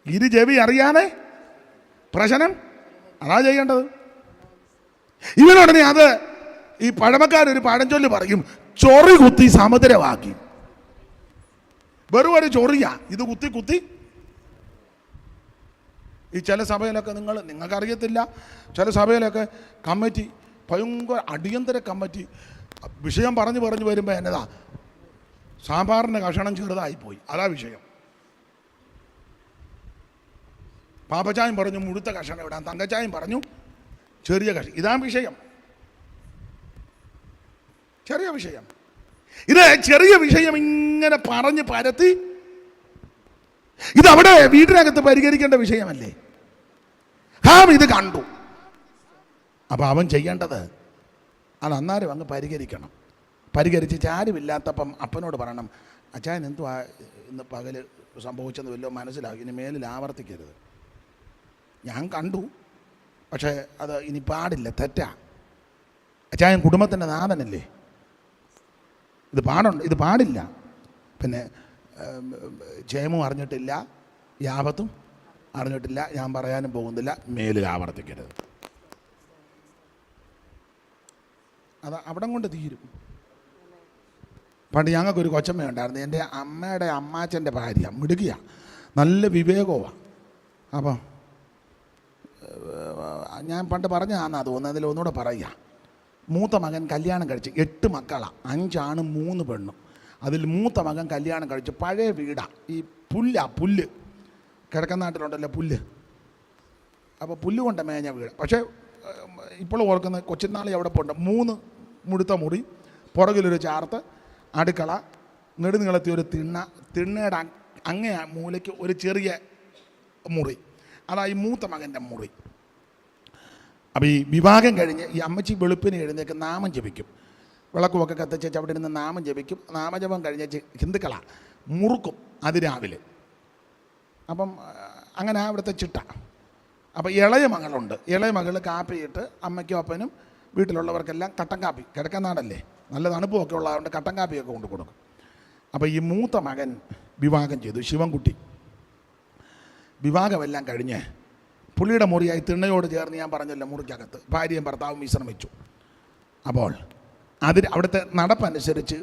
ഇരുചെവി അറിയാതെ പ്രശ്നം അതാ ചെയ്യേണ്ടത്. ഇവനുടനെ അത് ഈ പഴമക്കാരൊരു പഴഞ്ചൊല്ല് പറയും, ചൊറി കുത്തി സമുദ്രമാക്കി. വെറും ഒരു ചൊറിയ, ഇത് കുത്തി ഈ ചില സഭയിലൊക്കെ നിങ്ങൾക്കറിയത്തില്ല, ചില സഭയിലൊക്കെ കമ്മിറ്റി ഭയങ്കര അടിയന്തര കമ്മിറ്റി വിഷയം പറഞ്ഞു വരുമ്പോൾ എന്നതാ, സാമ്പാറിൻ്റെ കഷണം ചെറുതായിപ്പോയി, അതാ വിഷയം. പാപ്പച്ചായം പറഞ്ഞു മുഴുത്ത കഷണം ഇടാൻ, തങ്കച്ചായം പറഞ്ഞു ചെറിയ കഷണം, ഇതാ വിഷയം. ചെറിയ വിഷയം. ഇത് ചെറിയ വിഷയം ഇങ്ങനെ പറഞ്ഞ് പരത്തി, ഇതവിടെ വീട്ടിനകത്ത് പരിഹരിക്കേണ്ട വിഷയമല്ലേ? ഇത് കണ്ടു. അപ്പം അവൻ ചെയ്യേണ്ടത് അത് അന്നേരം അങ്ങ് പരിഹരിക്കണം. പരിഹരിച്ച് ചാരുമില്ലാത്തപ്പം അപ്പനോട് പറയണം, അച്ചായൻ എന്തുവാ ഇന്ന് പകൽ സംഭവിച്ചെന്ന് വല്ലോ മനസ്സിലാക്കി, ഇനി മേലിൽ ആവർത്തിക്കരുത്. ഞാൻ കണ്ടു, പക്ഷേ അത് ഇനി പാടില്ല, തെറ്റാ. അച്ചായൻ കുടുംബത്തിൻ്റെ നാഥനല്ലേ, ഇത് പാടില്ല. പിന്നെ ജയമും അറിഞ്ഞിട്ടില്ല, യാവത്തും അറിഞ്ഞിട്ടില്ല, ഞാൻ പറയാനും പോകുന്നില്ല, മേലിൽ ആവർത്തിക്കരുത്. അത് അവിടം കൊണ്ട് തീരും. പണ്ട് ഞങ്ങൾക്കൊരു കൊച്ചമ്മ ഉണ്ടായിരുന്നു, എൻ്റെ അമ്മയുടെ അമ്മാച്ചൻ്റെ ഭാര്യ, മിടുക്കിയ, നല്ല വിവേകമാണ്. അപ്പം ഞാൻ പണ്ട് പറഞ്ഞാന്നാ തോന്നുന്നത്, അതിൽ ഒന്നുകൂടെ പറയുക. മൂത്ത മകൻ കല്യാണം കഴിച്ച് 8 മക്കളാണ്, 5 ആണും 3 പെണ്ണും. അതിൽ മൂത്ത മകൻ കല്യാണം കഴിച്ച് പഴയ വീടാണ്, ഈ പുല്ല് കിഴക്കനാട്ടിലുണ്ടല്ലോ പുല്ല്, അപ്പോൾ പുല്ല് കൊണ്ട് മേഞ്ഞ വീട്. പക്ഷേ ഇപ്പോൾ ഓർക്കുന്ന കൊച്ചുനാളി അവിടെ പോകണ്ട, 3 മുഴുത്ത മുറി, പുറകിലൊരു ചാർത്ത്, അടുക്കള, നെടുനീളത്തി ഒരു തിണ്ണയുടെ അങ്ങേ മൂലയ്ക്ക് ഒരു ചെറിയ മുറി, അതാ ഈ മൂത്ത മകൻ്റെ മുറി. അപ്പോൾ ഈ വിവാഹം കഴിഞ്ഞ് ഈ അമ്മച്ചി വെളുപ്പിന് എഴുന്നേക്ക് നാമം ജപിക്കും, വിളക്കുമൊക്കെ കത്തിച്ച് അവിടെ നിന്ന് നാമം ജപിക്കും. നാമജപം കഴിഞ്ഞ് ഹിന്ദുക്കളാണ് മുറുക്കും അതിരാവിലെ. അപ്പം അങ്ങനെ അവിടുത്തെ ചിട്ട. അപ്പോൾ ഇളയ മകളുണ്ട്, ഇളയ മകൾ കാപ്പിയിട്ട് അമ്മയ്ക്കും അപ്പനും വീട്ടിലുള്ളവർക്കെല്ലാം കട്ടൻ കാപ്പി, കിഴക്കനാടല്ലേ നല്ല തണുപ്പുമൊക്കെ ഉള്ളതുകൊണ്ട് കട്ടൻ കാപ്പിയൊക്കെ കൊണ്ട് കൊടുക്കും. അപ്പോൾ ഈ മൂത്ത മകൻ വിവാഹം ചെയ്തു, ശിവൻകുട്ടി. വിവാഹമെല്ലാം കഴിഞ്ഞ് പുള്ളിയുടെ മുറിയായി തിണ്ണയോട് ചേർന്ന് ഞാൻ പറഞ്ഞല്ലോ മുറിക്കകത്ത് ഭാര്യയും ഭർത്താവും വിശ്രമിച്ചു. അപ്പോൾ അവിടുത്തെ നടപ്പനുസരിച്ച്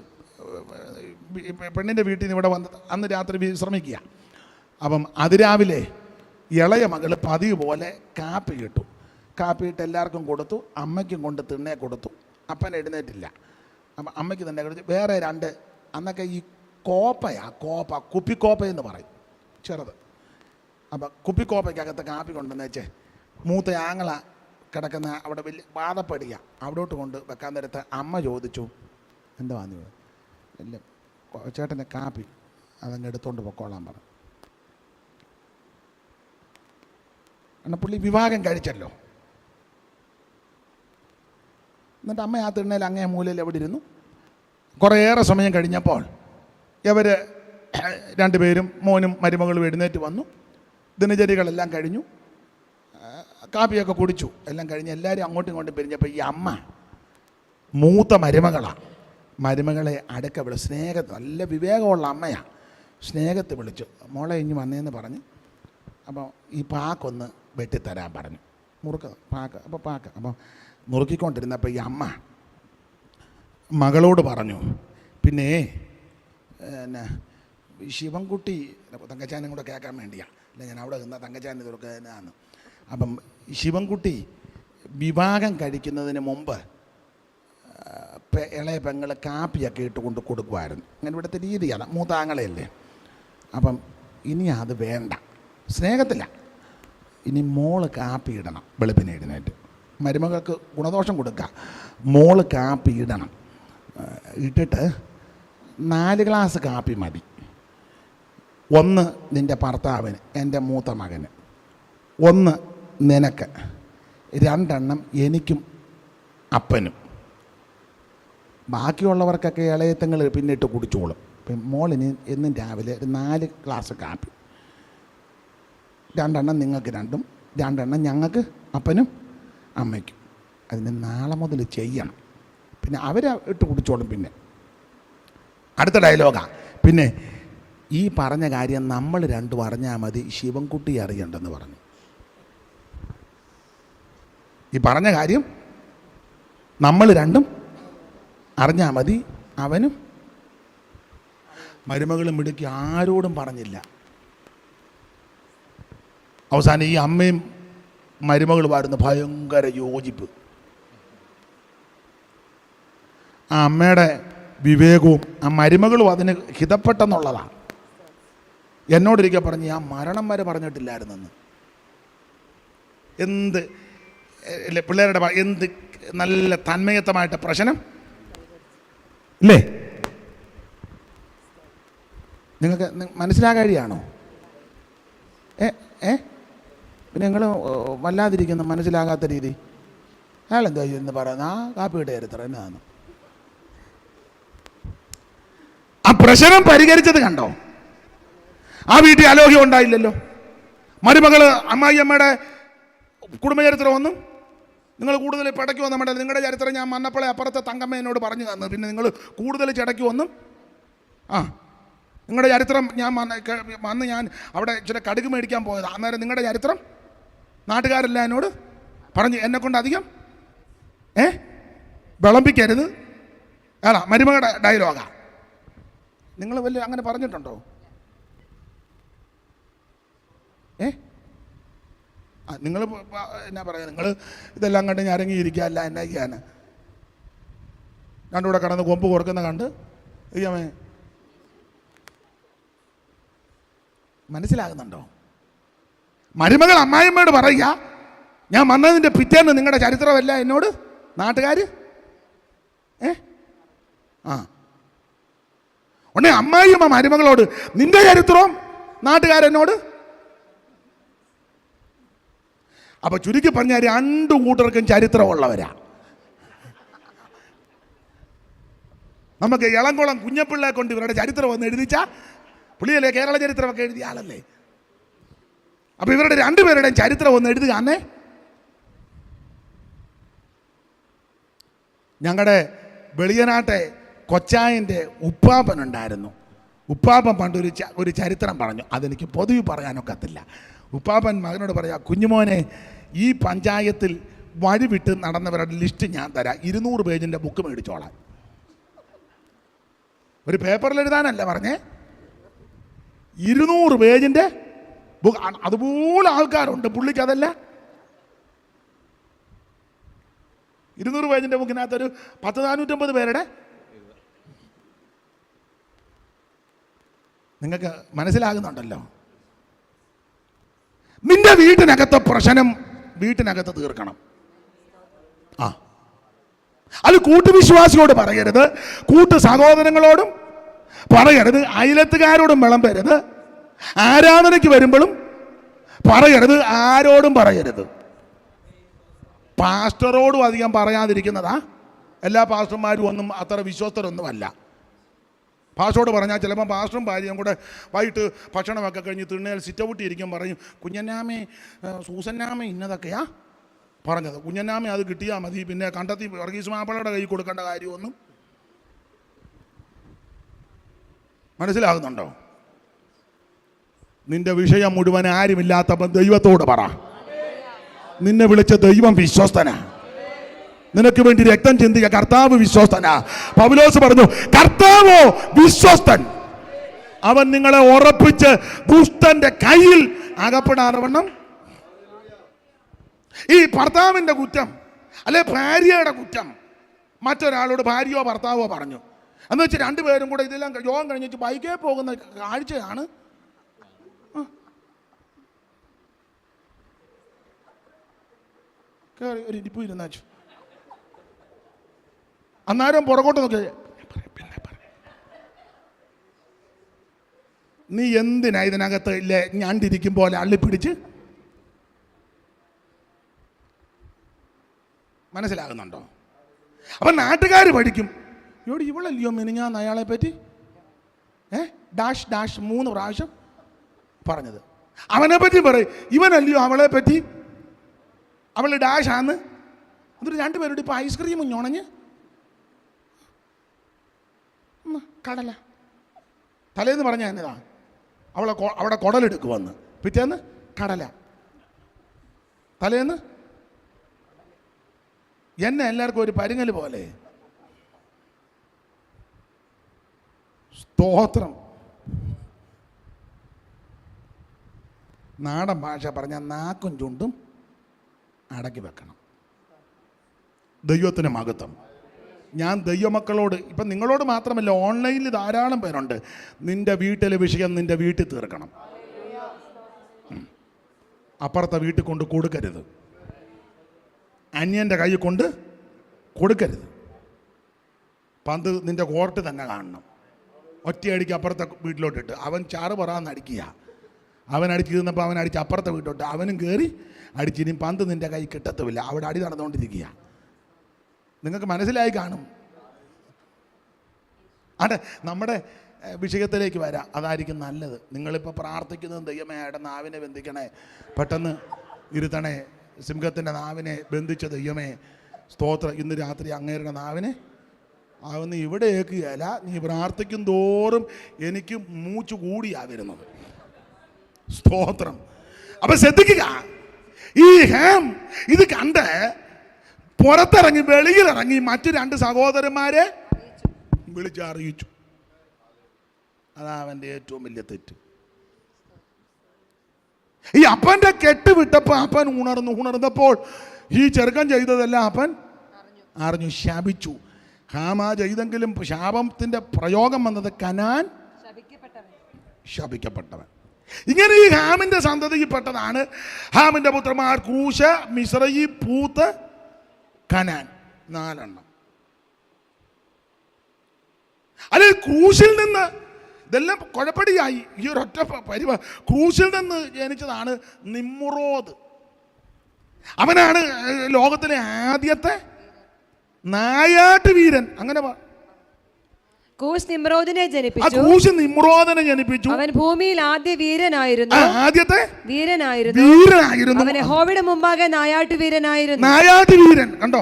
പെണ്ണിൻ്റെ വീട്ടിൽ നിന്ന് ഇവിടെ വന്ന് അന്ന് രാത്രി വിശ്രമിക്കുക. അപ്പം അതിരാവിലെ ഇളയ മകൾ പതിവ് പോലെ കാപ്പി ഇട്ടു. കാപ്പിയിട്ട് എല്ലാവർക്കും കൊടുത്തു, അമ്മയ്ക്കും കൊണ്ട് തിണ്ണയെ കൊടുത്തു. അപ്പൻ എഴുന്നേറ്റില്ല. അപ്പം അമ്മയ്ക്ക് തന്നെ കുറിച്ച് വേറെ 2 അന്നൊക്കെ ഈ കോപ്പ കുപ്പിക്കോപ്പയെന്ന് പറയും, ചെറുത്. അപ്പം കുപ്പിക്കോപ്പയ്ക്കകത്ത് കാപ്പി കൊണ്ടുവന്ന് വെച്ച് മൂത്ത ആങ്ങള കിടക്കുന്ന അവിടെ വലിയ വാദപ്പടിയ അവിടോട്ട് കൊണ്ട് വെക്കാൻ നേരത്ത് അമ്മ ചോദിച്ചു, എന്താ വന്നു ഇല്ല ചേട്ടൻ്റെ കാപ്പി അതങ്ങ് എടുത്തുകൊണ്ട് പൊക്കോളാൻ പറഞ്ഞു. എന്നാൽ പുള്ളി വിവാഹം കഴിച്ചല്ലോ. എന്നിട്ട് അമ്മ ആ തിണ്ണയിൽ അങ്ങേ മൂലയിൽ എവിടെ ഇരുന്നു. കുറേയേറെ സമയം കഴിഞ്ഞപ്പോൾ ഇവർ 2 പേരും മോനും മരുമകളും എഴുന്നേറ്റ് വന്നു. ദിനചര്യകളെല്ലാം കഴിഞ്ഞു, കാപ്പിയൊക്കെ കുടിച്ചു. എല്ലാം കഴിഞ്ഞ് എല്ലാവരും അങ്ങോട്ടും ഇങ്ങോട്ടും പിരിഞ്ഞപ്പോൾ ഈ അമ്മ മൂത്ത മരുമകളെ അടുക്ക വിളിച്ചു. സ്നേഹത്തിൽ, നല്ല വിവേകമുള്ള അമ്മയാണ്, സ്നേഹത്തിൽ വിളിച്ചു, മോളെ ഇനി വന്നേന്ന് പറഞ്ഞ്. അപ്പോൾ ഈ പാക്കൊന്ന് വെട്ടിത്തരാൻ പറഞ്ഞു. പാക്ക് അപ്പം നുറുക്കിക്കൊണ്ടിരുന്നപ്പോൾ ഈ അമ്മ മകളോട് പറഞ്ഞു, പിന്നെ പിന്നെ ശിവൻകുട്ടി തങ്കച്ചാനും കൂടെ കേൾക്കാൻ വേണ്ടിയാണ്, അല്ല ഞാൻ അവിടെ നിന്നാൽ തങ്കച്ചാൻ തുറക്കാനാണ്. അപ്പം ശിവൻകുട്ടി വിവാഹം കഴിക്കുന്നതിന് മുമ്പ് ഇളയ പെങ്ങൾ കാപ്പിയൊക്കെ ഇട്ട് കൊണ്ട് കൊടുക്കുമായിരുന്നു. അങ്ങനെ ഇവിടുത്തെ രീതിയാണ്, മൂത്താങ്ങളയല്ലേ. അപ്പം ഇനി അത് വേണ്ട, സ്നേഹത്തില്ല, ഇനി മോള് കാപ്പി ഇടണം. വെളുപ്പിനെ എഴുന്നേറ്റ് മരുമകൾക്ക് ഗുണദോഷം കൊടുക്കുക, മോള് കാപ്പി ഇടണം. ഇട്ടിട്ട് 4 ഗ്ലാസ് കാപ്പി മതി. 1 നിൻ്റെ ഭർത്താവിന്, എൻ്റെ മൂത്ത മകന്, 1 നിനക്ക്, 2 എണ്ണം എനിക്കും അപ്പനും. ബാക്കിയുള്ളവർക്കൊക്കെ ഇളയത്തങ്ങൾ പിന്നിട്ട് കുടിച്ചോളും. മോളിന് എന്നും രാവിലെ 4 ഗ്ലാസ് കാപ്പി, 2 എണ്ണം നിങ്ങൾക്ക് 2ഉം, 2 എണ്ണം ഞങ്ങൾക്ക് അപ്പനും അമ്മയ്ക്കും. അതിന് നാളെ മുതൽ ചെയ്യണം. പിന്നെ അവർ ഇട്ട് കുടിച്ചോളും. പിന്നെ അടുത്ത ഡയലോഗാണ്, പിന്നെ ഈ പറഞ്ഞ കാര്യം നമ്മൾ 2 അറിഞ്ഞാൽ മതി, ശിവൻകുട്ടി അറിയണ്ടെന്ന് പറഞ്ഞു. ഈ പറഞ്ഞ കാര്യം നമ്മൾ 2 അറിഞ്ഞാൽ മതി, അവനും. മരുമകളും മിടുക്കി ആരോടും പറഞ്ഞില്ല. അവസാനം ഈ അമ്മയും മരുമകളുമായിരുന്നു ഭയങ്കര യോജിപ്പ്. ആ അമ്മയുടെ വിവേകവും ആ മരുമകളും അതിന് ഹിതപ്പെട്ടെന്നുള്ളതാണ്. എന്നോടൊരിക്കൽ പറഞ്ഞ് ഞാൻ മരണം വരെ പറഞ്ഞിട്ടില്ലായിരുന്നെന്ന്. എന്ത് പിള്ളേരുടെ എന്ത് നല്ല തന്മയത്തമായിട്ട് പ്രശ്നം ഇല്ലേ? നിങ്ങൾക്ക് മനസ്സിലാകാഴിയാണോ? പിന്നെ നിങ്ങൾ വല്ലാതിരിക്കുന്ന മനസ്സിലാകാത്ത രീതി. അയാളെന്താ എന്ന് പറയുന്നത്? ആ കാപ്പിയുടെ ചരിത്രം എന്നാണ്. ആ പ്രശ്നം പരിഹരിച്ചത് കണ്ടോ? ആ വീട്ടിൽ അലോഹ്യം ഉണ്ടായില്ലല്ലോ. മരുമകൾ അമ്മായിയമ്മയുടെ കുടുംബചരിത്രം ഒന്നും നിങ്ങൾ കൂടുതൽ പടയ്ക്ക് വന്ന വേണ്ട. നിങ്ങളുടെ ചരിത്രം ഞാൻ വന്നപ്പോഴേ അപ്പുറത്തെ തങ്കമ്മ എന്നോട് പറഞ്ഞു തന്നു. പിന്നെ നിങ്ങൾ കൂടുതൽ ചടയ്ക്ക് വന്നും നിങ്ങളുടെ ചരിത്രം ഞാൻ വന്ന് ഞാൻ അവിടെ ഇച്ചിരി കടുക് മേടിക്കാൻ പോയത്. അന്നേരം നിങ്ങളുടെ ചരിത്രം നാട്ടുകാരെല്ലാം എന്നോട് പറഞ്ഞു. എന്നെക്കൊണ്ട് അധികം വിളമ്പിക്കരുത്. അല്ല, മരുമകളുടെ ഡയലോഗാ. നിങ്ങൾ വലിയ അങ്ങനെ പറഞ്ഞിട്ടുണ്ടോ? നിങ്ങൾ എന്നാ പറയുക, നിങ്ങൾ ഇതെല്ലാം കണ്ട് ഞരങ്ങിയിരിക്കുക, അല്ല എന്നാ ചെയ്യാൻ. രണ്ടുകൂടെ കടന്ന് കൊമ്പ് കൊടുക്കുന്ന കണ്ട് അയ്യമേ. മനസ്സിലാകുന്നുണ്ടോ? മരുമകൾ അമ്മായിമ്മയോട് പറയുക, ഞാൻ വന്നതിൻ്റെ പിറ്റേന്ന് നിങ്ങളുടെ ചരിത്രമല്ല എന്നോട് നാട്ടുകാർ ഉടനെ അമ്മായിയമ്മ മരുമകളോട് നിന്റെ ചരിത്രവും നാട്ടുകാരെന്നോട്. അപ്പൊ ചുരുക്കി പറഞ്ഞാൽ 2 കൂട്ടർക്കും ചരിത്രമുള്ളവരാ. നമുക്ക് ഇളംകുളം കുഞ്ഞപ്പിള്ളയെ കൊണ്ട് ഇവരുടെ ചരിത്രം ഒന്ന് എഴുതിച്ച പുള്ളിയല്ലേ കേരള ചരിത്രമൊക്കെ എഴുതിയ ആളല്ലേ. അപ്പൊ ഇവരുടെ 2 പേരുടെയും ചരിത്രം ഒന്ന് എഴുതുക. അന്നേ ഞങ്ങളുടെ വെളിയനാട്ടെ കൊച്ചായൻ്റെ ഉപ്പാപ്പനുണ്ടായിരുന്നു. ഉപ്പാപ്പൻ പണ്ട് ഒരു ചരിത്രം പറഞ്ഞു. അതെനിക്ക് പൊതുവെ പറയാനൊക്കത്തില്ല. ഉപ്പാപ്പൻ മകനോട് പറയാ, കുഞ്ഞുമോനെ, ഈ പഞ്ചായത്തിൽ വഴി വിട്ട് നടന്നവരുടെ ലിസ്റ്റ് ഞാൻ തരാം, 200 പേജിൻ്റെ ബുക്ക് മേടിച്ചോളാം. ഒരു പേപ്പറിൽ എഴുതാനല്ല പറഞ്ഞേ, 200 പേജിൻ്റെ ബുക്ക്. അതുപോലെ ആൾക്കാരുണ്ട് പുള്ളിക്ക്. അതല്ല 200 പേജിൻ്റെ ബുക്കിനകത്തൊരു 450 പേരുടെ നിങ്ങൾക്ക് മനസ്സിലാകുന്നുണ്ടല്ലോ. നിന്റെ വീട്ടിനകത്തെ പ്രശ്നം വീട്ടിനകത്ത് തീർക്കണം. അത് കൂട്ടുവിശ്വാസിയോട് പറയരുത്, കൂട്ടു സഹോദരങ്ങളോടും പറയരുത്, അയലത്തുകാരോടും വിളമ്പരുത്, ആരാധനയ്ക്ക് വരുമ്പോഴും പറയരുത്, ആരോടും പറയരുത്. പാസ്റ്ററോടും അധികം പറയാതിരിക്കുന്നതാ. എല്ലാ പാസ്റ്റർമാരും ഒന്നും അത്ര വിശ്വസ്തരൊന്നുമല്ല. പാസ്റ്ററോട് പറഞ്ഞാൽ ചിലപ്പോൾ പാസ്റ്ററും ഭാര്യയും കൂടെ വൈകിട്ട് ഭക്ഷണമൊക്കെ കഴിഞ്ഞ് തിണ്ണയിൽ സിറ്റൗട്ടി ഇരിക്കും, പറയും കുഞ്ഞന്നാമേ സൂസന്നാമേ ഇന്നതൊക്കെയാ പറഞ്ഞത്. കുഞ്ഞന്നാമേ അത് കിട്ടിയാൽ മതി, പിന്നെ കണ്ടെത്തി വർഗീസ് മാപ്പിളയുടെ കൈ കൊടുക്കേണ്ട കാര്യമൊന്നും. മനസ്സിലാകുന്നുണ്ടോ? നിന്റെ വിഷയം മുഴുവൻ ആരുമില്ലാത്തപ്പം ദൈവത്തോട് പറ. നിന്നെ വിളിച്ച ദൈവം വിശ്വസ്തനാ. നിനക്ക് വേണ്ടി രക്തം ചിന്തിയ കർത്താവ് വിശ്വസ്തനാ. പൗലോസ് പറഞ്ഞു, കർത്താവോ വിശ്വസ്തൻ, അവൻ നിങ്ങളെ ഉറപ്പിച്ച് ദുഷ്ടന്റെ കയ്യിൽ അകപ്പെടാറവണ്ണം. ഈ ഭർത്താവിൻ്റെ കുറ്റം അല്ലെ ഭാര്യയുടെ കുറ്റം മറ്റൊരാളോട് ഭാര്യയോ ഭർത്താവോ പറഞ്ഞു എന്ന് വെച്ചാൽ രണ്ടുപേരും കൂടെ ഇതെല്ലാം യോഗം കഴിഞ്ഞിട്ട് ബൈക്കേ പോകുന്ന കാഴ്ചയാണ്. ഒരു ഇരിപ്പ് ഇരുന്നാച്ചു. അന്നേരം പുറകോട്ട് നോക്കി, നീ എന്തിനാ ഇതിനകത്ത് ഇല്ലേ ഞണ്ടിരിക്കും പോലെ അള്ളിപ്പിടിച്ച്? മനസ്സിലാകുന്നുണ്ടോ? അപ്പം നാട്ടുകാർ പഠിക്കും, ഇവിടെ ഇവളല്ലയോ മിനിഞ്ഞാന്ന് അയാളെ പറ്റി ഡാഷ് ഡാഷ് 3 പ്രാവശ്യം പറഞ്ഞത്. അവനെ പറ്റി പറയും, ഇവനല്ലയോ അവളെ പറ്റി അവൾ ഡാഷ് ആന്ന്. എന്നിട്ട് രണ്ടുപേരോട് ഇപ്പം ഐസ്ക്രീം ഞുണഞ്ഞ് കടല തലേന്ന് പറഞ്ഞ എന്നതാ, അവിടെ കുടലെടുക്കുവന്ന്, പിറ്റേന്ന് കടല, തലേന്ന് എന്നെ എല്ലാവർക്കും ഒരു പരുങ്ങൽ പോലെ. സ്തോത്രം. നാടൻ ഭാഷ പറഞ്ഞ നാക്കും ചുണ്ടും അടക്കി വെക്കണം. ദൈവത്തിന് മഹത്വം. ഞാൻ ദൈവമക്കളോട് ഇപ്പം നിങ്ങളോട് മാത്രമല്ല, ഓൺലൈനിൽ ധാരാളം പേരുണ്ട്. നിന്റെ വീട്ടിലെ വിഷയം നിന്റെ വീട്ടിൽ തീർക്കണം. അപ്പുറത്തെ വീട്ടിൽ കൊണ്ട് കൊടുക്കരുത്, അന്യൻ്റെ കൈ കൊണ്ട് കൊടുക്കരുത്. പന്ത് നിന്റെ കോർട്ട് തന്നെ കാണണം. ഒറ്റയടിക്ക് അപ്പുറത്തെ വീട്ടിലോട്ടിട്ട് അവൻ ചാറ് പറയാന്ന് അടിക്കുക. അവൻ അടിച്ച് തീർന്നപ്പോൾ അവൻ അടിച്ച് അപ്പുറത്തെ വീട്ടിലോട്ട് അവനും കയറി അടിച്ചിനും പന്ത് നിന്റെ കൈ കിട്ടത്തുമില്ല. അവിടെ അടി നടന്നുകൊണ്ടിരിക്കുക. നിങ്ങൾക്ക് മനസ്സിലായി കാണും. അതെ, നമ്മുടെ വിഷയത്തിലേക്ക് വരാം. അതായിരിക്കും നല്ലത്. നിങ്ങളിപ്പോൾ പ്രാർത്ഥിക്കുന്നത് ദൈവമേ അയാളുടെ നാവിനെ ബന്ധിക്കണേ, പെട്ടെന്ന് ഇരുത്തണേ, സിംഹത്തിൻ്റെ നാവിനെ ബന്ധിച്ച ദൈവമേ സ്തോത്രം. ഇന്ന് രാത്രി അങ്ങേരുടെ നാവിനെ ആവുന്ന ഇവിടെ ഏക്കുകയല്ല, നീ പ്രാർത്ഥിക്കും തോറും എനിക്ക് മൂച്ചു കൂടിയാ വരുന്നത്. സ്തോത്രം. അപ്പം ശ്രദ്ധിക്കുക, ഈ ഹാം ഇത് കണ്ട് പുറത്തിറങ്ങി വെളിയിലിറങ്ങി മറ്റു 2 സഹോദരന്മാരെ വിളിച്ചറിയിച്ചു. അതാ അവൻ്റെ ഏറ്റവും വലിയ തെറ്റ്. ഈ അപ്പൻ്റെ കെട്ട് വിട്ടപ്പോൾ അപ്പൻ ഉണർന്നപ്പോൾ ഈ ചെറുക്കൻ ചെയ്തതെല്ലാം അപ്പൻ അറിഞ്ഞു, ശപിച്ചു. ഹാമ ചെയ്തെങ്കിലും ശാപത്തിൻ്റെ പ്രയോഗം വന്നത് കനാൻ ശപിക്കപ്പെട്ടവൻ. ഇങ്ങനെ ഈ ഹാമിൻ്റെ സന്തതിയിൽപ്പെട്ടതാണ് ഹാമിൻ്റെ പുത്രന്മാർ കൂശ, മിസ്രയി, പൂത്ത്, കനാൻ. 4 എണ്ണം. അല്ലെ ക്രൂശിൽ നിന്ന് ഇതെല്ലാം കുഴപ്പടിയായി. ഈ ഒരൊറ്റ ക്രൂശിൽ നിന്ന് ജനിച്ചതാണ് നിമ്രോദ്. അവനാണ് ലോകത്തിലെ ആദ്യത്തെ നായാട്ട് വീരൻ. അങ്ങനെ കൂശ് നിമ്രോദിനെ ജനിപ്പിച്ചു. അവൻ ഭൂമിയിൽ ആദ്യ വീരനായിരുന്നു. ആദ്യത്തെ വീരനായിരുന്നു. അവൻ യഹോവയുടെ മുമ്പാകെ നായാട്ട് വീരനായിരുന്നു. നായാട്ട് വീരൻ കണ്ടോ?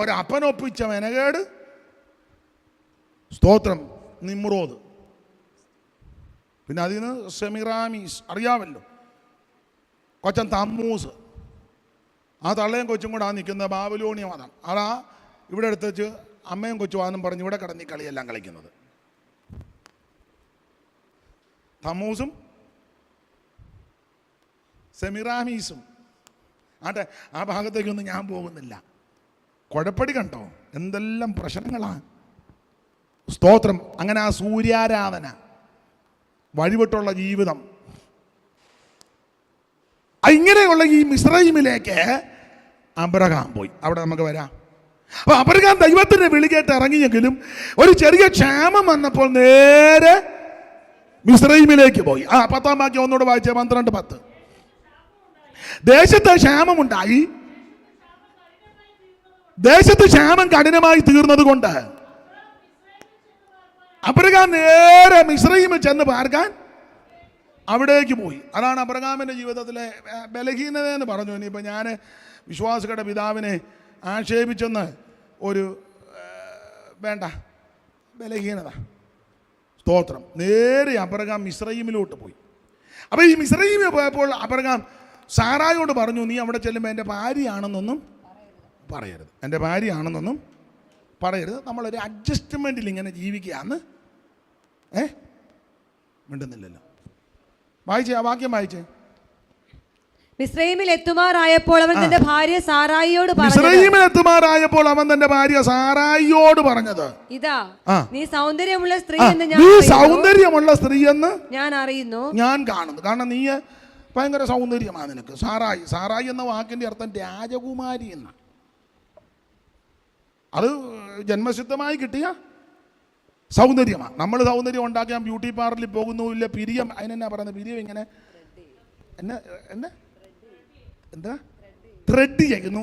ഒരപ്പനൊപ്പിച്ച മെനകേട്. സ്തോത്രം. നിമ്രോദ്. പിന്നെ അതിൽ നിന്ന് സെമിറാമീസ് അറിയാമല്ലോ, കൊച്ചൻ തമ്മൂസ്. ആ തള്ളയും കൊച്ചും കൂടെ ആ നിൽക്കുന്ന ബാബിലോണിയ മതം. അതാ ഇവിടെ എടുത്ത് വെച്ച് അമ്മയും കൊച്ചുവാന്നും പറഞ്ഞ് ഇവിടെ കിടന്ന് ഈ കളിയെല്ലാം കളിക്കുന്നത്. തമ്മൂസും സെമിറാമീസും ആട്ടെ, ആ ഭാഗത്തേക്കൊന്നും ഞാൻ പോകുന്നില്ല. കുഴപ്പടി കണ്ടോ, എന്തെല്ലാം പ്രശ്നങ്ങളാണ്. സ്തോത്രം. അങ്ങനെ ആ സൂര്യാരാധന, വഴിവിട്ടുള്ള ജീവിതം, ഇങ്ങനെയുള്ള ഈ മിസ്രൈമിലേക്ക് അബ്രഹാം പോയി. അവിടെ നമുക്ക് വരാം. അപ്പൊ അബ്രഹാം ദൈവത്തിന്റെ വിളി കേട്ട് ഇറങ്ങിയെങ്കിലും ഒരു ചെറിയ ക്ഷാമം വന്നപ്പോൾ നേരെ മിസ്രൈമിലേക്ക് പോയി. 10-ാം വാക്യം ഒന്നുകൂടെ വായിച്ചേ, 12:10. ദേശത്ത് ക്ഷാമമുണ്ടായി, ദേശത്ത് ക്ഷാമം കഠിനമായി തീർന്നത് കൊണ്ട് അബ്രഹാം നേരെ മിസ്രൈമിൽ ചെന്ന് പാർക്കാൻ അവിടേക്ക് പോയി. അതാണ് അബ്രഹാമിൻ്റെ ജീവിതത്തിലെ ബലഹീനത എന്ന് പറഞ്ഞു. ഇനിയിപ്പോൾ ഞാൻ വിശ്വാസികളുടെ പിതാവിനെ ആക്ഷേപിച്ചെന്ന് ഒരു വേണ്ട, ബലഹീനത. സ്തോത്രം. നേരെ അബ്രഹാം മിസ്രൈമിലോട്ട് പോയി. അപ്പോൾ ഈ മിസ്രൈമിൽ പോയപ്പോൾ അബ്രഹാം സാറായോട് പറഞ്ഞു, നീ അവിടെ ചെല്ലുമ്പോൾ എൻ്റെ ഭാര്യയാണെന്നൊന്നും പറയരുത്, എൻ്റെ ഭാര്യയാണെന്നൊന്നും പറയരുത്, നമ്മളൊരു അഡ്ജസ്റ്റ്മെൻറ്റിൽ ഇങ്ങനെ ജീവിക്കുകയാന്ന്. മിണ്ടുന്നില്ലല്ലോ. വായിച്ചേ, ആ വാക്യം വായിച്ചേ. മിസ്രയീമിൽ എത്തുമാറായപ്പോൾ അവൻ തന്റെ ഭാര്യ സാറായിയോട് പറഞ്ഞത്, ഇതാ നീ സൗന്ദര്യമുള്ള സ്ത്രീ എന്ന് ഞാൻ അറിയുന്നു, ഞാൻ കാണുന്നു. കാരണം നീ ഭയങ്കര സൗന്ദര്യമാണ് നിനക്ക്. സാറായി എന്ന വാക്കിന്റെ അർത്ഥം രാജകുമാരി എന്നാണ്. അത് ജന്മസിദ്ധമായി കിട്ടിയ സൗന്ദര്യമാണ്. നമ്മൾ സൗന്ദര്യം ഉണ്ടാക്കാൻ ബ്യൂട്ടി പാർലറിൽ പോകുന്നു, ഇല്ല പിരിയം, അതിനെന്നാ പറയുന്നത്, പിരിയം ഇങ്ങനെ എന്താ ത്രെഡ് ചെയ്യുന്നു.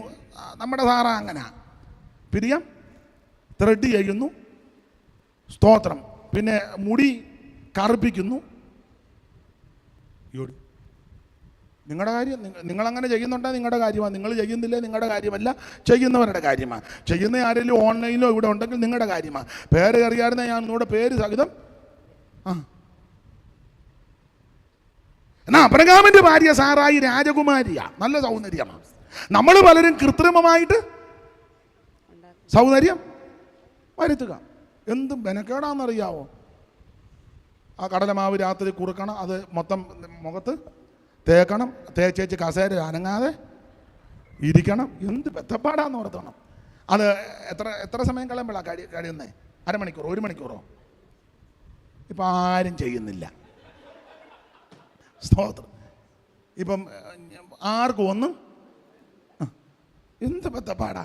നമ്മുടെ സാറ അങ്ങനെ പിരിയം ത്രെഡ് ചെയ്യുന്നു. സ്തോത്രം. പിന്നെ മുടി കറുപ്പിക്കുന്നു. നിങ്ങളുടെ കാര്യം, നിങ്ങളങ്ങനെ ചെയ്യുന്നുണ്ടെങ്കിൽ നിങ്ങളുടെ കാര്യമാണ്. നിങ്ങൾ ചെയ്യുന്നില്ലേ നിങ്ങളുടെ കാര്യമല്ല, ചെയ്യുന്നവരുടെ കാര്യമാണ്. ചെയ്യുന്ന ആരെങ്കിലും ഓൺലൈനിലോ ഇവിടെ ഉണ്ടെങ്കിൽ നിങ്ങളുടെ കാര്യമാണ്. പേര് അറിയാറുന്ന ഞാൻ നിങ്ങളുടെ പേര് സഹിതം. എന്നാ അബ്രഹാമിന്റെ ഭാര്യ സാറായി രാജകുമാരിയാ, നല്ല സൗന്ദര്യമാണ്. നമ്മൾ പലരും കൃത്രിമമായിട്ട് സൗന്ദര്യം വരുത്തുക. എന്ത് ബെനക്കേടാന്നറിയാവോ? ആ കടലമാവ് രാത്രി കുറുക്കണം, അത് മൊത്തം മുഖത്ത് തേക്കണം, തേച്ചേച്ച് കസേര അനങ്ങാതെ ഇരിക്കണം. എന്ത് ബെത്തപ്പാടാന്ന് ഓർത്തണം. അത് എത്ര സമയം കളയുമ്പോഴാണ് കഴിയുന്നേ? അരമണിക്കൂറോ 1 മണിക്കൂറോ? ഇപ്പം ആരും ചെയ്യുന്നില്ല. സ്തോത്രം. ഇപ്പം ആർക്കും ഒന്നും എന്ത് ബെത്തപ്പാടാ.